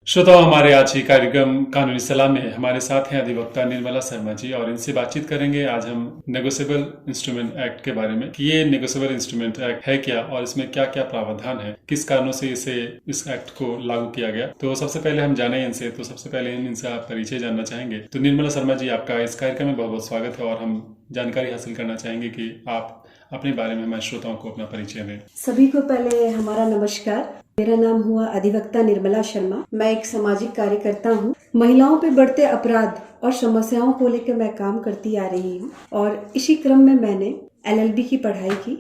श्रोताओं, हमारे आज ही कार्यक्रम कानूनी सलाह में हमारे साथ हैं अधिवक्ता निर्मला शर्मा जी और इनसे बातचीत करेंगे आज हम नेगोशिएबल इंस्ट्रूमेंट एक्ट के बारे में कि ये नेगोशिएबल इंस्ट्रूमेंट एक्ट है क्या और इसमें क्या क्या प्रावधान है, किस कारणों से इस एक्ट को लागू किया गया। तो सबसे पहले हम जाने इनसे, तो सबसे पहले हम इनसे आप परिचय जानना चाहेंगे। तो निर्मला शर्मा जी, आपका इस कार्यक्रम में बहुत बहुत स्वागत है और हम जानकारी हासिल करना चाहेंगे कि आप अपने बारे में हमारे श्रोताओं को अपना परिचय दें। सभी को पहले हमारा नमस्कार। मेरा नाम हुआ अधिवक्ता निर्मला शर्मा। मैं एक सामाजिक कार्यकर्ता हूँ। महिलाओं पे बढ़ते अपराध और समस्याओं को लेकर मैं काम करती आ रही हूँ और इसी क्रम में मैंने LLB की पढ़ाई की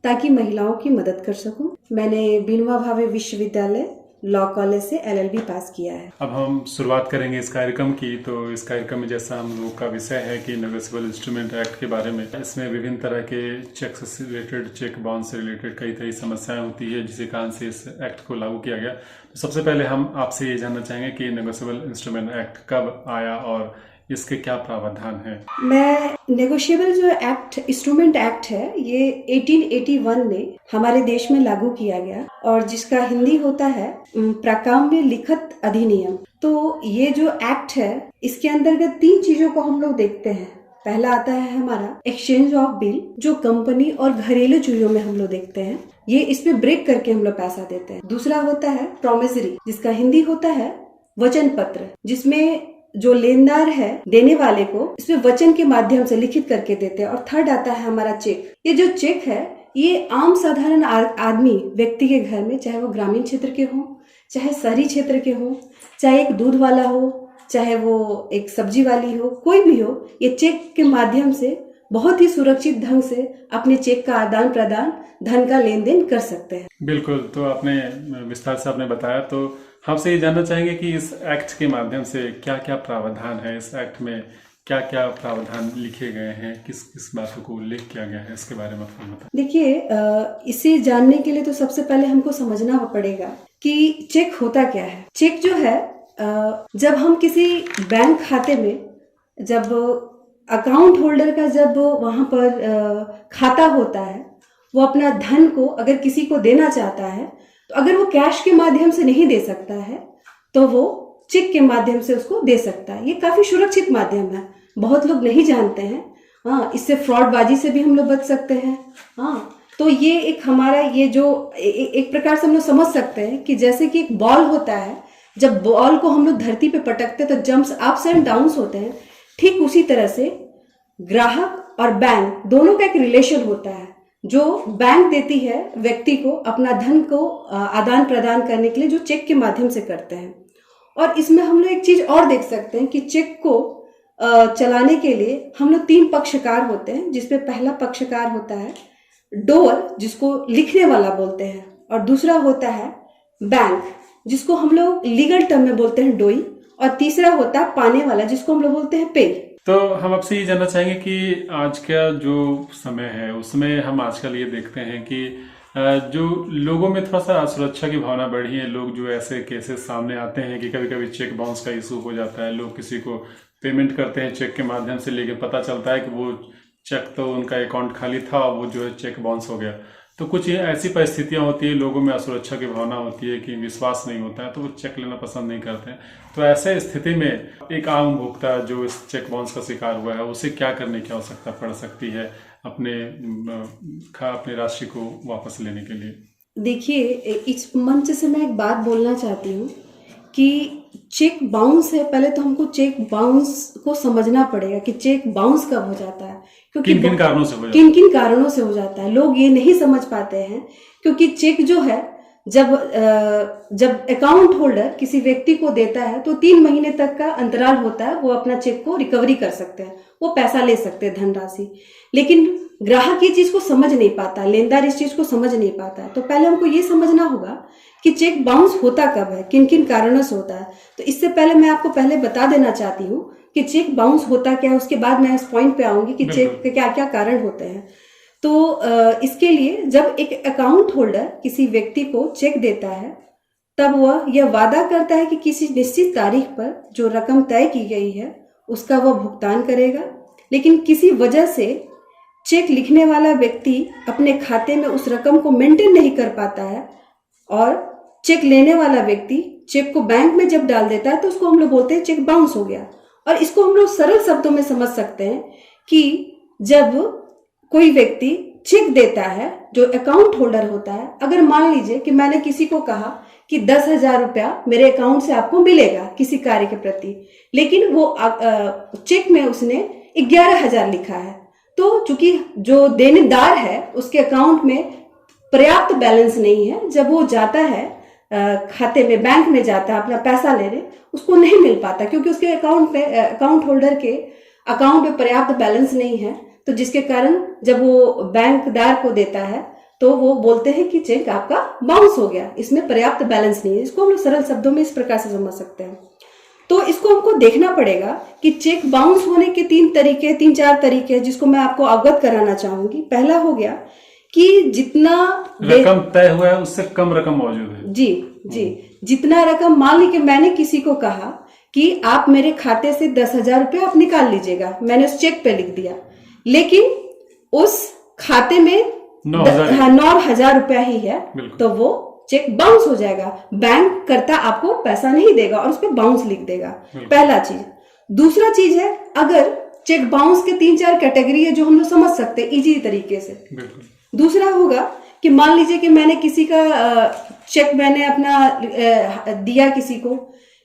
ताकि महिलाओं की मदद कर सकूं। मैंने विनोबा भावे विश्वविद्यालय लॉ कॉलेज से LLB पास किया है। अब हम शुरुआत करेंगे इस कार्यक्रम की। तो इस कार्यक्रम में जैसा हम लोग का विषय है कि नेगोशिएबल इंस्ट्रूमेंट एक्ट के बारे में, इसमें विभिन्न तरह के चेक से रिलेटेड, चेक बाउंस से रिलेटेड कई तरह की समस्याएं होती है जिसके कारण से इस एक्ट को लागू किया गया। तो सबसे पहले हम आपसे ये जानना चाहेंगे कि नेगोशिएबल इंस्ट्रूमेंट एक्ट कब आया और इसके क्या प्रावधान है। मैं नेगोशिएबल जो एक्ट इंस्ट्रूमेंट एक्ट है ये 1881 में हमारे देश में लागू किया गया और जिसका हिंदी होता है प्राकाम्य लिखित अधिनियम। तो ये जो एक्ट है इसके अंतर्गत 3 चीजों को हम लोग देखते हैं। पहला आता है हमारा एक्सचेंज ऑफ बिल, जो कंपनी और घरेलू चीजों में हम लोग देखते हैं, ये इसमें ब्रेक करके हम लोग पैसा देते हैं। दूसरा होता है प्रोमिसरी, जिसका हिंदी होता है वचन पत्र, जिसमें जो लेनदार है देने वाले को इसमें वचन के माध्यम से लिखित करके देते हैं। और थर्ड आता है हमारा चेक। ये जो चेक है ये आम साधारण आदमी व्यक्ति के घर में, चाहे वो ग्रामीण क्षेत्र के हो, चाहे शहरी क्षेत्र के हो, चाहे एक दूध वाला हो, चाहे वो एक सब्जी वाली हो, कोई भी हो, ये चेक के माध्यम से बहुत ही सुरक्षित ढंग से अपने चेक का आदान प्रदान, धन का लेन देन कर सकते हैं। बिल्कुल। तो आपने विस्तार से आपने बताया, तो हमसे ये जानना चाहेंगे कि इस एक्ट के माध्यम से क्या क्या प्रावधान है, इस एक्ट में क्या क्या प्रावधान लिखे गए हैं, किस किस बातों को उल्लेख किया गया है, इसके बारे में आप बताएं। देखिए, इसे जानने के लिए तो सबसे पहले हमको समझना पड़ेगा कि चेक होता क्या है। चेक जो है, जब हम किसी बैंक खाते में, जब अकाउंट होल्डर का जब वहां पर खाता होता है, वो अपना धन को अगर किसी को देना चाहता है, तो अगर वो कैश के माध्यम से नहीं दे सकता है तो वो चेक के माध्यम से उसको दे सकता है। ये काफी सुरक्षित माध्यम है, बहुत लोग नहीं जानते हैं। हाँ, इससे फ्रॉडबाजी से भी हम लोग बच सकते हैं। हाँ, तो ये एक हमारा ये जो एक प्रकार से हम लोग समझ सकते हैं कि जैसे कि एक बॉल होता है, जब बॉल को हम लोग धरती पे पटकते हैं तो जंप्स अप्स एंड डाउन्स होते हैं, ठीक उसी तरह से ग्राहक और बैंक दोनों का एक रिलेशन होता है। जो बैंक देती है व्यक्ति को अपना धन को आदान प्रदान करने के लिए, जो चेक के माध्यम से करते हैं। और इसमें हम लोग एक चीज और देख सकते हैं कि चेक को चलाने के लिए हम लोग 3 पक्षकार होते हैं, जिसमें पहला पक्षकार होता है डोअर, जिसको लिखने वाला बोलते हैं, और दूसरा होता है बैंक, जिसको हम लोग लीगल टर्म में बोलते हैं डोई, और तीसरा होता है पाने वाला, जिसको हम लोग बोलते हैं पे। तो हम आपसे ये जानना चाहेंगे कि आज का जो समय है उसमें हम आजकल ये देखते हैं कि जो लोगों में थोड़ा सा असुरक्षा की भावना बढ़ी है। लोग जो ऐसे केसेस सामने आते हैं कि कभी कभी चेक बाउंस का इशू हो जाता है, लोग किसी को पेमेंट करते हैं चेक के माध्यम से, लेकिन पता चलता है कि वो चेक तो उनका अकाउंट खाली था, वो जो है चेक बाउंस हो गया। तो कुछ ऐसी परिस्थितियां होती है, लोगों में असुरक्षा की भावना होती है कि विश्वास नहीं होता है, तो वो चेक लेना पसंद नहीं करते हैं। तो ऐसे स्थिति में एक आम उपभोक्ता जो इस चेक बाउंस का शिकार हुआ है, उसे क्या करने की आवश्यकता पड़ सकती है अपने राशि को वापस लेने के लिए? देखिए, इस मंच से मैं एक बात बोलना चाहती हूँ कि चेक बाउंस है, पहले तो हमको चेक बाउंस को समझना पड़ेगा कि चेक बाउंस कब हो जाता है, क्योंकि किन किन कारणों से हो जाता है। लोग ये नहीं समझ पाते हैं, क्योंकि चेक जो है जब अकाउंट होल्डर किसी व्यक्ति को देता है तो 3 महीने तक का अंतराल होता है, वो अपना चेक को रिकवरी कर सकते हैं, वो पैसा ले सकते हैं, धनराशि। लेकिन ग्राहक ये चीज को समझ नहीं पाता, लेनदार इस चीज को समझ नहीं पाता है। तो पहले हमको ये समझना होगा कि चेक बाउंस होता कब है, किन किन कारणों से होता है। तो इससे पहले मैं आपको पहले बता देना चाहती हूँ कि चेक बाउंस होता क्या है, उसके बाद मैं इस पॉइंट पे आऊंगी कि चेक के क्या क्या कारण होते हैं। तो इसके लिए जब एक अकाउंट होल्डर किसी व्यक्ति को चेक देता है, तब वह यह वादा करता है कि किसी निश्चित तारीख पर जो रकम तय की गई है उसका वह भुगतान करेगा। लेकिन किसी वजह से चेक लिखने वाला व्यक्ति अपने खाते में उस रकम को मेंटेन नहीं कर पाता है और चेक लेने वाला व्यक्ति चेक को बैंक में जब डाल देता है तो उसको हम लोग बोलते हैं चेक बाउंस हो गया। और इसको हम लोग सरल शब्दों में समझ सकते हैं कि जब कोई व्यक्ति चेक देता है, जो अकाउंट होल्डर होता है, अगर मान लीजिए कि मैंने किसी को कहा कि 10,000 रुपया मेरे अकाउंट से आपको मिलेगा किसी कार्य के प्रति, लेकिन वो चेक में उसने 11,000 लिखा है, तो चूंकि जो देनेदार है उसके अकाउंट में पर्याप्त बैलेंस नहीं है, जब वो जाता है खाते में, बैंक में जाता है अपना पैसा लेने, उसको नहीं मिल पाता क्योंकि उसके अकाउंट होल्डर के अकाउंट में पर्याप्त बैलेंस नहीं है। तो जिसके कारण जब वो बैंकदार को देता है तो वो बोलते हैं कि चेक आपका बाउंस हो गया, इसमें पर्याप्त बैलेंस नहीं है। इसको हम लोग सरल शब्दों में इस प्रकार से समझ सकते हैं। तो इसको हमको देखना पड़ेगा कि चेक बाउंस होने के 3-4 तरीके हैं, जिसको मैं आपको अवगत कराना चाहूंगी। पहला हो गया कि जितना रकम तय हुआ है उससे कम रकम मौजूद है। जी, जितना रकम, मान लीजिए मैंने किसी को कहा कि आप मेरे खाते से 10,000 रुपये आप निकाल लीजिएगा, मैंने उस चेक पे लिख दिया, लेकिन उस खाते में 9,000 रुपया ही है, तो वो चेक बाउंस हो जाएगा। बैंक करता आपको पैसा नहीं देगा और उस पर बाउंस लिख देगा। पहला चीज। दूसरा चीज है, अगर चेक बाउंस के 3-4 कैटेगरी है जो हम लोग समझ सकते हैं इजी तरीके से। दूसरा होगा कि मान लीजिए कि मैंने किसी का चेक मैंने अपना दिया किसी को,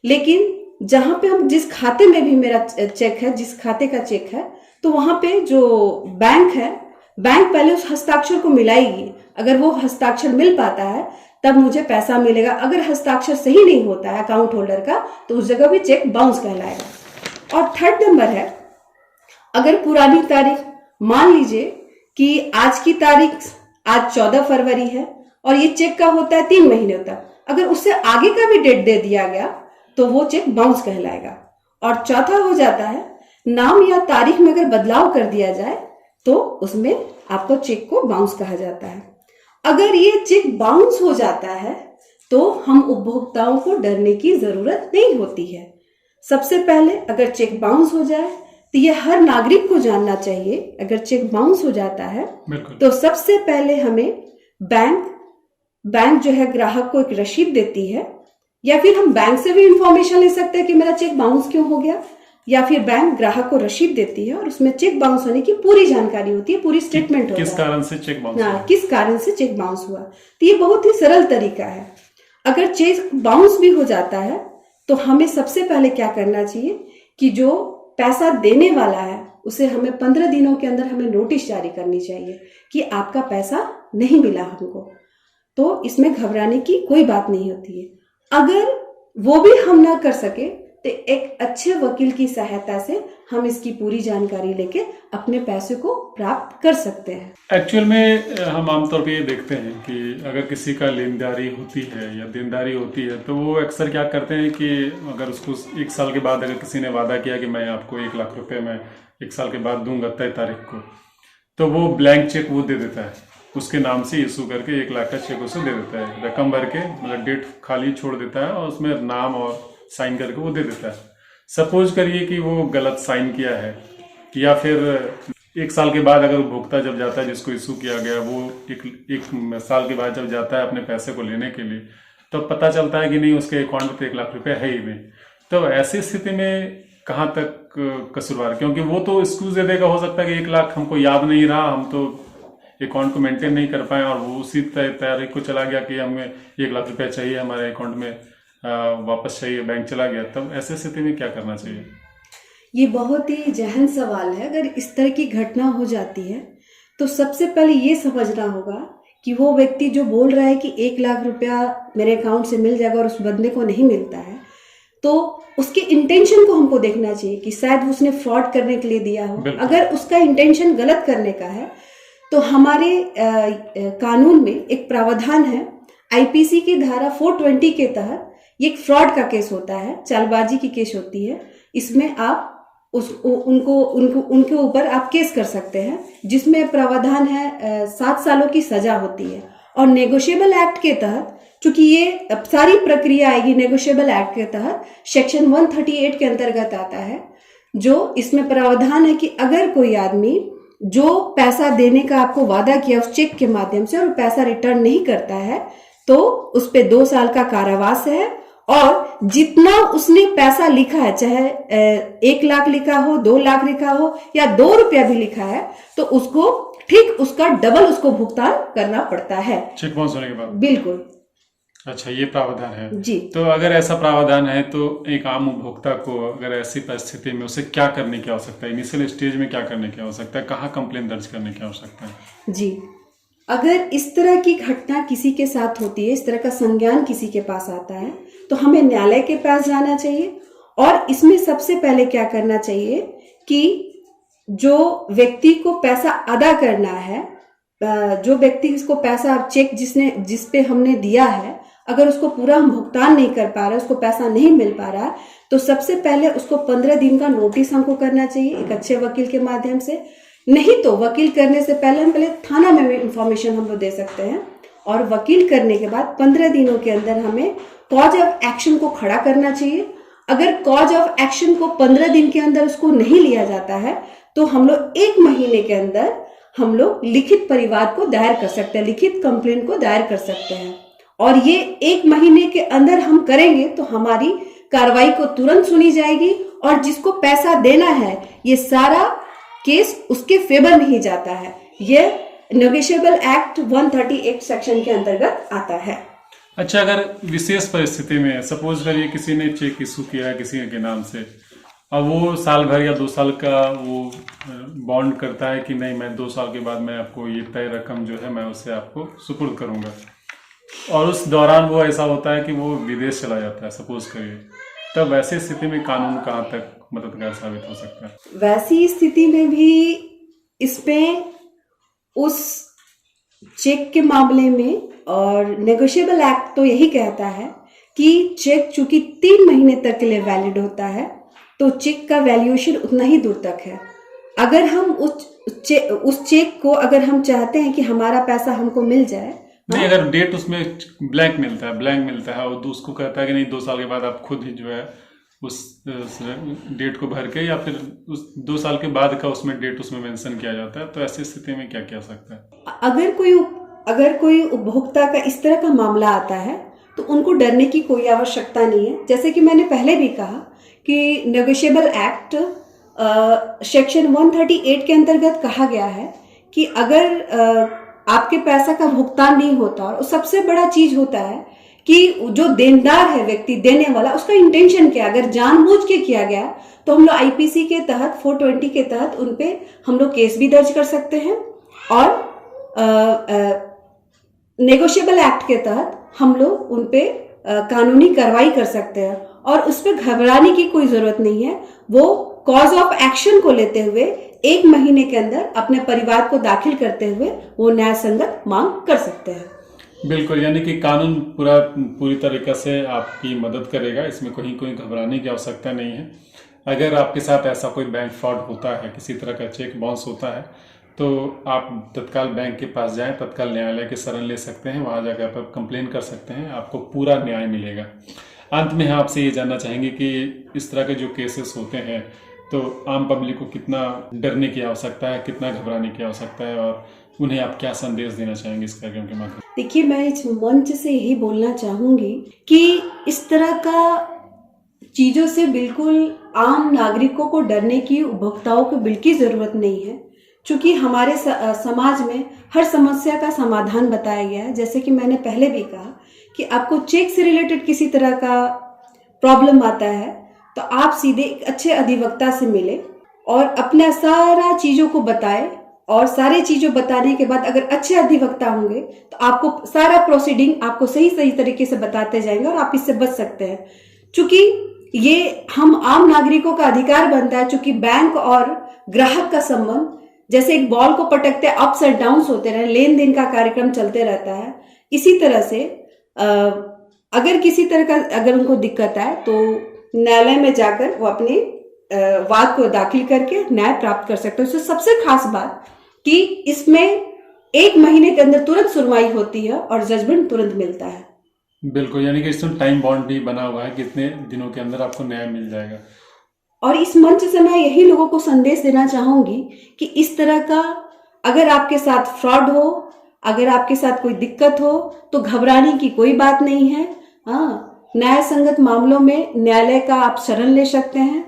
लेकिन जहां पे हम जिस खाते में भी मेरा चेक है, जिस खाते का चेक है, तो वहां पे जो बैंक है, बैंक पहले उस हस्ताक्षर को मिलाएगी। अगर वो हस्ताक्षर मिल पाता है तब मुझे पैसा मिलेगा। अगर हस्ताक्षर सही नहीं होता है अकाउंट होल्डर का तो उस जगह भी चेक बाउंस कहलाएगा। और थर्ड नंबर है, अगर पुरानी तारीख, मान लीजिए कि आज की तारीख आज 14 फरवरी है और ये चेक का होता है 3 महीने तक, अगर उससे आगे का भी डेट दे दिया गया तो वो चेक बाउंस कहलाएगा। और चौथा हो जाता है, नाम या तारीख में अगर बदलाव कर दिया जाए तो उसमें आपको चेक को बाउंस कहा जाता है। अगर ये चेक बाउंस हो जाता है तो हम उपभोक्ताओं को डरने की जरूरत नहीं होती है। सबसे पहले अगर चेक बाउंस हो जाए तो ये हर नागरिक को जानना चाहिए, अगर चेक बाउंस हो जाता है तो सबसे पहले हमें बैंक जो है ग्राहक को एक रसीद देती है, या फिर हम बैंक से भी इंफॉर्मेशन ले सकते हैं कि मेरा चेक बाउंस क्यों हो गया, या फिर बैंक ग्राहक को रसीद देती है और उसमें चेक बाउंस होने की पूरी जानकारी होती है, पूरी स्टेटमेंट होता है किस कारण से चेक बाउंस हुआ। किस कारण से चेक बाउंस हुआ। तो ये बहुत ही सरल तरीका है। अगर चेक बाउंस भी हो जाता है तो हमें सबसे पहले क्या करना चाहिए कि जो पैसा देने वाला है उसे हमें 15 दिनों के अंदर हमें नोटिस जारी करनी चाहिए कि आपका पैसा नहीं मिला हमको। तो इसमें घबराने की कोई बात नहीं होती है। अगर वो भी हम ना कर सके तो एक अच्छे वकील की सहायता से हम इसकी पूरी जानकारी लेके अपने पैसे को प्राप्त कर सकते हैं। एक्चुअल में हम आमतौर पे ये देखते हैं कि अगर किसी का लेनदारी होती है या देनदारी होती है तो वो अक्सर क्या करते हैं कि अगर उसको 1 साल के बाद अगर किसी ने वादा किया कि मैं आपको 1 लाख रुपए मैं 1 साल के बाद दूंगा तय तारीख को, तो वो ब्लैंक चेक वो दे देता है, उसके नाम से इशू करके 1 लाख का चेक उसे दे देता है, रकम भर के, मतलब डेट खाली छोड़ देता है और उसमें नाम और साइन करके वो दे देता है। सपोज करिए कि वो गलत साइन किया है, या फिर 1 साल के बाद अगर उपभोक्ता जब जाता है जिसको इशू किया गया, वो एक साल के बाद जब जाता है अपने पैसे को लेने के लिए, तो पता चलता है कि नहीं उसके अकाउंट में तो 1 लाख रुपए है ही नहीं। तो ऐसी स्थिति में कहाँ तक कसूरवार, क्योंकि वो तो एक्सक्यूज दे देगा, हो सकता है कि 1 लाख हमको याद नहीं रहा, हम तो अकाउंट को मेंटेन नहीं कर पाए, और वो उसी तारीख को चला गया कि हमें 1 लाख रुपया चाहिए हमारे अकाउंट में वापस चाहिए, बैंक चला गया। तब ऐसे स्थिति में क्या करना चाहिए? ये बहुत ही गहन सवाल है। अगर इस तरह की घटना हो जाती है तो सबसे पहले ये समझना होगा कि वो व्यक्ति जो बोल रहा है कि 1 लाख रुपया मेरे अकाउंट से मिल जाएगा और उस बंदे को नहीं मिलता है, तो उसके इंटेंशन को हमको देखना चाहिए कि शायद उसने फ्रॉड करने के लिए दिया हो। अगर उसका इंटेंशन गलत करने का है तो हमारे कानून में एक प्रावधान है, आईपीसी की धारा 420 के तहत ये एक फ्रॉड का केस होता है, चालबाजी की केस होती है। इसमें आप उनके ऊपर आप केस कर सकते हैं, जिसमें प्रावधान है 7 सालों की सजा होती है। और नेगोशिएबल एक्ट के तहत, चूंकि ये सारी प्रक्रिया आएगी नेगोशिएबल एक्ट के तहत, सेक्शन 138 के अंतर्गत आता है, जो इसमें प्रावधान है कि अगर कोई आदमी जो पैसा देने का आपको वादा किया उस चेक के माध्यम से और पैसा रिटर्न नहीं करता है, तो उस पे 2 साल का कारावास है, और जितना उसने पैसा लिखा है, चाहे 1 लाख लिखा हो, 2 लाख लिखा हो या 2 रुपया भी लिखा है, तो उसको ठीक उसका डबल उसको भुगतान करना पड़ता है चेक बाउंस होने के बाद। बिल्कुल। अच्छा, ये प्रावधान है जी। तो अगर ऐसा प्रावधान है तो एक आम उपभोक्ता को अगर ऐसी परिस्थिति में उसे क्या करने की आवश्यकता है, इनिशियल स्टेज में क्या करने की आवश्यकता है, कहाँ कंप्लेन दर्ज करने की आवश्यकता है? जी, अगर इस तरह की घटना किसी के साथ होती है, इस तरह का संज्ञान किसी के पास आता है, तो हमें न्यायालय के पास जाना चाहिए। और इसमें सबसे पहले क्या करना चाहिए कि जो व्यक्ति को पैसा अदा करना है, जो व्यक्ति इसको पैसा चेक जिस पे हमने दिया है, अगर उसको पूरा हम भुगतान नहीं कर पा रहे, उसको पैसा नहीं मिल पा रहा, तो सबसे पहले उसको 15 दिन का नोटिस हमको करना चाहिए एक अच्छे वकील के माध्यम से। नहीं तो वकील करने से पहले हम पहले थाना में भी इंफॉर्मेशन हम लोग दे सकते हैं, और वकील करने के बाद 15 दिनों के अंदर हमें कॉज ऑफ एक्शन को खड़ा करना चाहिए। अगर कॉज ऑफ एक्शन को 15 दिन के अंदर उसको नहीं लिया जाता है, तो हम लोग 1 महीने के अंदर हम लोग लिखित परिवाद को दायर कर सकते हैं, लिखित कंप्लेंट को दायर कर सकते हैं। और ये 1 महीने के अंदर हम करेंगे तो हमारी कार्रवाई को तुरंत सुनी जाएगी, और जिसको पैसा देना है ये सारा केस उसके फेवर में ही जाता है। ये नेगोशिएबल एक्ट 138 सेक्शन के अंतर्गत आता है। अच्छा, अगर विशेष परिस्थिति में सपोज करिए किसी ने चेक इशू किया है किसी के नाम से, अब वो साल भर या 2 साल का वो बॉन्ड करता है कि नहीं, मैं 2 साल के बाद मैं आपको ये तय रकम जो है मैं उसे आपको सुपुर्द करूंगा, और उस दौरान वो ऐसा होता है कि वो विदेश चला जाता है सपोज करिए, तब वैसी स्थिति में कानून कहाँ तक मददगार साबित हो सकता है? वैसी स्थिति में भी इसमें उस चेक के मामले में, और नेगोशिएबल एक्ट तो यही कहता है कि चेक चूंकि 3 महीने तक के लिए वैलिड होता है, तो चेक का वैल्यूएशन उतना ही दूर तक है। अगर हम उस चेक को अगर हम चाहते हैं कि हमारा पैसा हमको मिल जाए, नहीं, अगर डेट उसमें ब्लैंक मिलता है और उसको कहता है कि नहीं 2 साल के बाद आप खुद ही जो है उस डेट को भर के, या फिर उस 2 साल के बाद का उसमें डेट उसमें मेंशन किया जाता है, तो ऐसी स्थिति में क्या किया सकता है? अगर कोई उपभोक्ता का इस तरह का मामला आता है तो उनको डरने की कोई आवश्यकता नहीं है। जैसे कि मैंने पहले भी कहा कि नेगोशिएबल एक्ट सेक्शन 138 के अंतर्गत कहा गया है कि अगर आपके पैसा का भुगतान नहीं होता, और सबसे बड़ा चीज होता है कि जो देनदार है व्यक्ति देने वाला, उसका इंटेंशन क्या, अगर जानबूझ के किया गया तो हम लोग आईपीसी के तहत 420 के तहत उनपे हम लोग केस भी दर्ज कर सकते हैं, और नेगोशिएबल एक्ट के तहत हम लोग उनपे कानूनी कार्रवाई कर सकते हैं। और उस पर घबराने की कोई जरूरत नहीं है। वो कॉज ऑफ एक्शन को लेते हुए 1 महीने के अंदर अपने परिवार को दाखिल करते हुए वो न्याय संगत मांग कर सकते हैं। बिल्कुल, यानी कि कानून पूरी तरीके से आपकी मदद करेगा, इसमें कोई घबराने की आवश्यकता नहीं है। अगर आपके साथ ऐसा कोई बैंक फ्रॉड होता है, किसी तरह का चेक बाउंस होता है, तो आप तत्काल बैंक के पास जाएं, तत्काल न्यायालय की शरण ले सकते हैं, वहां जाकर आप कंप्लेन कर सकते हैं, आपको पूरा न्याय मिलेगा। अंत में आपसे ये जानना चाहेंगे कि इस तरह के जो केसेस होते हैं तो आम पब्लिक को कितना डरने की आवश्यकता है, कितना घबराने की आवश्यकता है, और उन्हें आप क्या संदेश देना चाहेंगे इस कार्यक्रम के माध्यम? देखिए, मैं इस मंच से यही बोलना चाहूंगी कि इस तरह का चीजों से बिल्कुल आम नागरिकों को डरने की, उपभोक्ताओं को बिल्कुल जरूरत नहीं है, क्योंकि हमारे समाज में हर समस्या का समाधान बताया गया है। जैसे कि मैंने पहले भी कहा कि आपको चेक से रिलेटेड किसी तरह का प्रॉब्लम आता है तो आप सीधे एक अच्छे अधिवक्ता से मिले और अपना सारा चीजों को बताए, और सारी चीजों बताने के बाद अगर अच्छे अधिवक्ता होंगे तो आपको सारा प्रोसीडिंग आपको सही तरीके से बताते जाएंगे और आप इससे बच सकते हैं। चूंकि ये हम आम नागरिकों का अधिकार बनता है, चूंकि बैंक और ग्राहक का संबंध जैसे एक बॉल को पटकते अप्स एंड डाउन्स होते रहे, लेन देन का कार्यक्रम चलते रहता है, इसी तरह से अगर किसी तरह का अगर उनको दिक्कत आए तो न्यायालय में जाकर वो अपने वाद को दाखिल करके न्याय प्राप्त कर सकते हैं। उससे सबसे खास बात कि इसमें 1 महीने के अंदर तुरंत सुनवाई होती है और जजमेंट तुरंत मिलता है। बिल्कुल, यानी कि इसमें टाइम बॉन्ड भी बना हुआ है कि इतने दिनों के अंदर आपको न्याय मिल जाएगा। और इस मंच से मैं यही लोगों को संदेश देना चाहूंगी कि इस तरह का अगर आपके साथ फ्रॉड हो, अगर आपके साथ कोई दिक्कत हो तो घबराने की कोई बात नहीं है। हाँ, न्याय संगत मामलों में न्यायालय का आप शरण ले सकते हैं,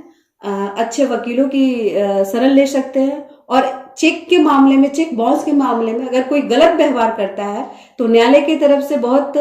अच्छे वकीलों की शरण ले सकते हैं। और चेक के मामले में, चेक बाउंस के मामले में अगर कोई गलत व्यवहार करता है तो न्यायालय की तरफ से बहुत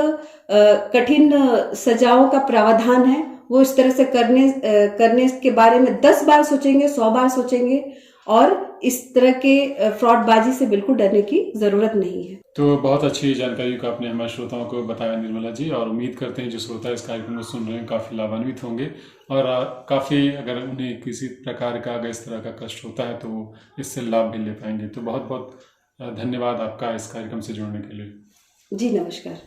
कठिन सजाओं का प्रावधान है। वो इस तरह से करने के बारे में 10 बार सोचेंगे, 100 बार सोचेंगे, और इस तरह के फ्रॉडबाजी से बिल्कुल डरने की जरूरत नहीं है। तो बहुत अच्छी जानकारी को आपने हमारे श्रोताओं को बताया निर्मला जी, और उम्मीद करते हैं जो श्रोता इस कार्यक्रम को सुन रहे हैं काफ़ी लाभान्वित होंगे, और काफ़ी अगर उन्हें किसी प्रकार का अगर इस तरह का कष्ट होता है तो वो इससे लाभ भी ले पाएंगे। तो बहुत बहुत धन्यवाद आपका इस कार्यक्रम से जुड़ने के लिए। जी नमस्कार।